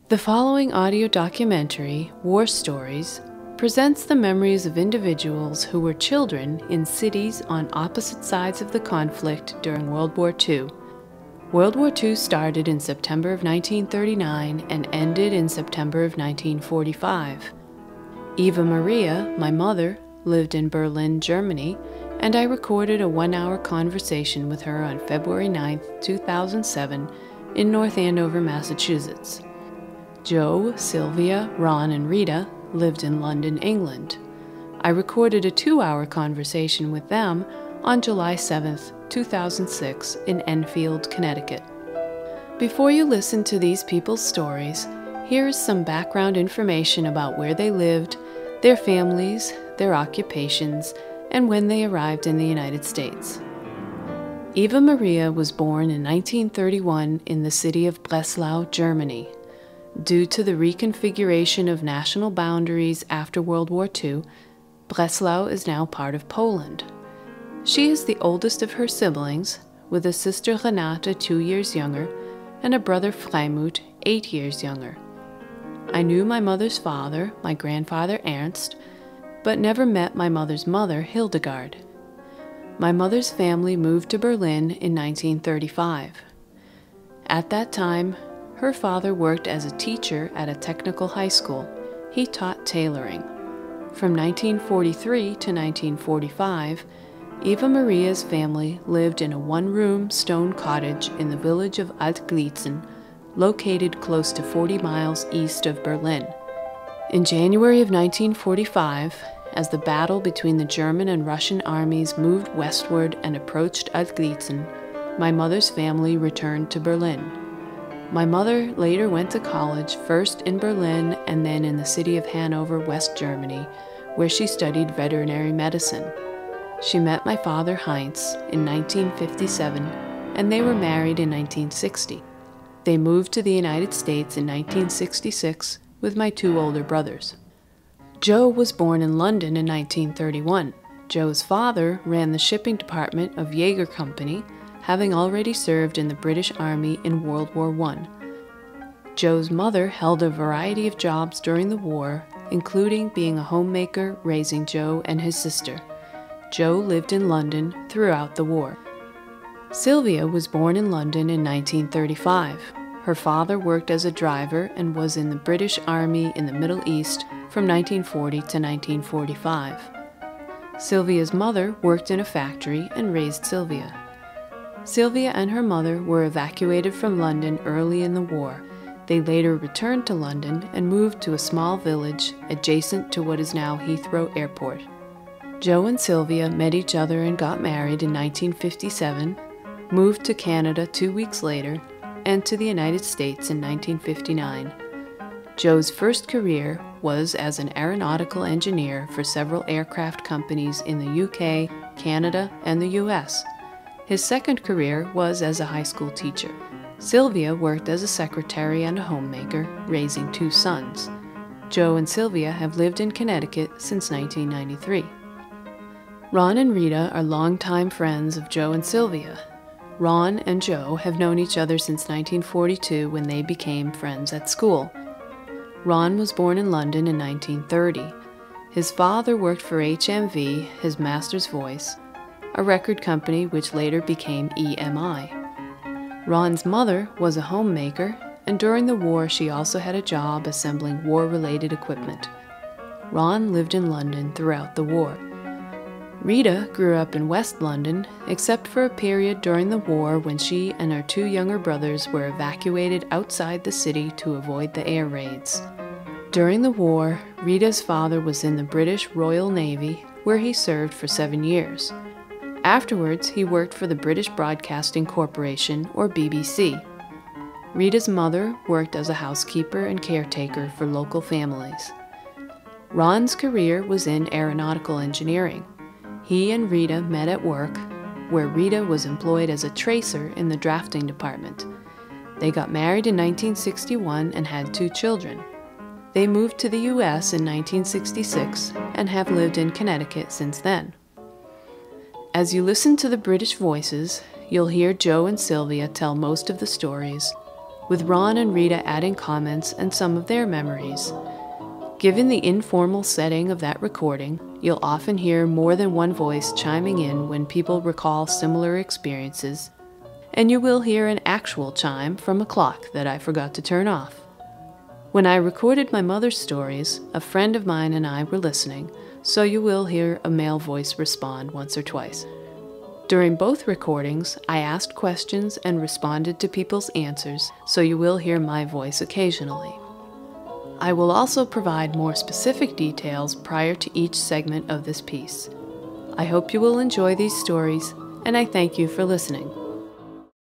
The following audio documentary, War Stories, presents the memories of individuals who were children in cities on opposite sides of the conflict during World War II. World War II started in September of 1939 and ended in September of 1945. Eva Maria, my mother, lived in Berlin, Germany, and I recorded a one-hour conversation with her on February 9, 2007, in North Andover, Massachusetts. Joe, Sylvia, Ron, and Rita lived in London, England. I recorded a 2-hour conversation with them on July 7, 2006, in Enfield, Connecticut. Before you listen to these people's stories, here is some background information about where they lived, their families, their occupations, and when they arrived in the United States. Eva Maria was born in 1931 in the city of Breslau, Germany. Due to the reconfiguration of national boundaries after World War II, Breslau is now part of Poland. She is the oldest of her siblings, with a sister Renate 2 years younger, and a brother Freimut 8 years younger. I knew my mother's father, my grandfather Ernst, but never met my mother's mother, Hildegard. My mother's family moved to Berlin in 1935. At that time, her father worked as a teacher at a technical high school. He taught tailoring. From 1943 to 1945, Eva Maria's family lived in a one-room stone cottage in the village of Alt-Glitzen, located close to 40 miles east of Berlin. In January of 1945, as the battle between the German and Russian armies moved westward and approached Alt-Glitzen, my mother's family returned to Berlin. My mother later went to college, first in Berlin and then in the city of Hanover, West Germany, where she studied veterinary medicine. She met my father Heinz in 1957, and they were married in 1960. They moved to the United States in 1966 with my 2 older brothers. Joe was born in London in 1931. Joe's father ran the shipping department of Jaeger Company, having already served in the British Army in World War I. Joe's mother held a variety of jobs during the war, including being a homemaker raising Joe and his sister. Joe lived in London throughout the war. Sylvia was born in London in 1935. Her father worked as a driver and was in the British Army in the Middle East from 1940 to 1945. Sylvia's mother worked in a factory and raised Sylvia. Sylvia and her mother were evacuated from London early in the war. They later returned to London and moved to a small village adjacent to what is now Heathrow Airport. Joe and Sylvia met each other and got married in 1957, moved to Canada 2 weeks later, and to the United States in 1959. Joe's first career was as an aeronautical engineer for several aircraft companies in the UK, Canada, and the US. His second career was as a high school teacher. Sylvia worked as a secretary and a homemaker, raising 2 sons. Joe and Sylvia have lived in Connecticut since 1993. Ron and Rita are longtime friends of Joe and Sylvia. Ron and Joe have known each other since 1942 when they became friends at school. Ron was born in London in 1930. His father worked for HMV, his master's voice, a record company which later became EMI. Ron's mother was a homemaker, and during the war she also had a job assembling war-related equipment. Ron lived in London throughout the war. Rita grew up in West London, except for a period during the war when she and her 2 younger brothers were evacuated outside the city to avoid the air raids. During the war, Rita's father was in the British Royal Navy, where he served for 7 years. Afterwards, he worked for the British Broadcasting Corporation, or BBC. Rita's mother worked as a housekeeper and caretaker for local families. Ron's career was in aeronautical engineering. He and Rita met at work, where Rita was employed as a tracer in the drafting department. They got married in 1961 and had 2 children. They moved to the U.S. in 1966 and have lived in Connecticut since then. As you listen to the British voices, you'll hear Joe and Sylvia tell most of the stories. with Ron and Rita adding comments and some of their memories. Given the informal setting of that recording, you'll often hear more than one voice chiming in when people recall similar experiences, and you will hear an actual chime from a clock that I forgot to turn off. When I recorded my mother's stories, a friend of mine and I were listening, so you will hear a male voice respond once or twice. During both recordings, I asked questions and responded to people's answers, so you will hear my voice occasionally. I will also provide more specific details prior to each segment of this piece. I hope you will enjoy these stories, and I thank you for listening.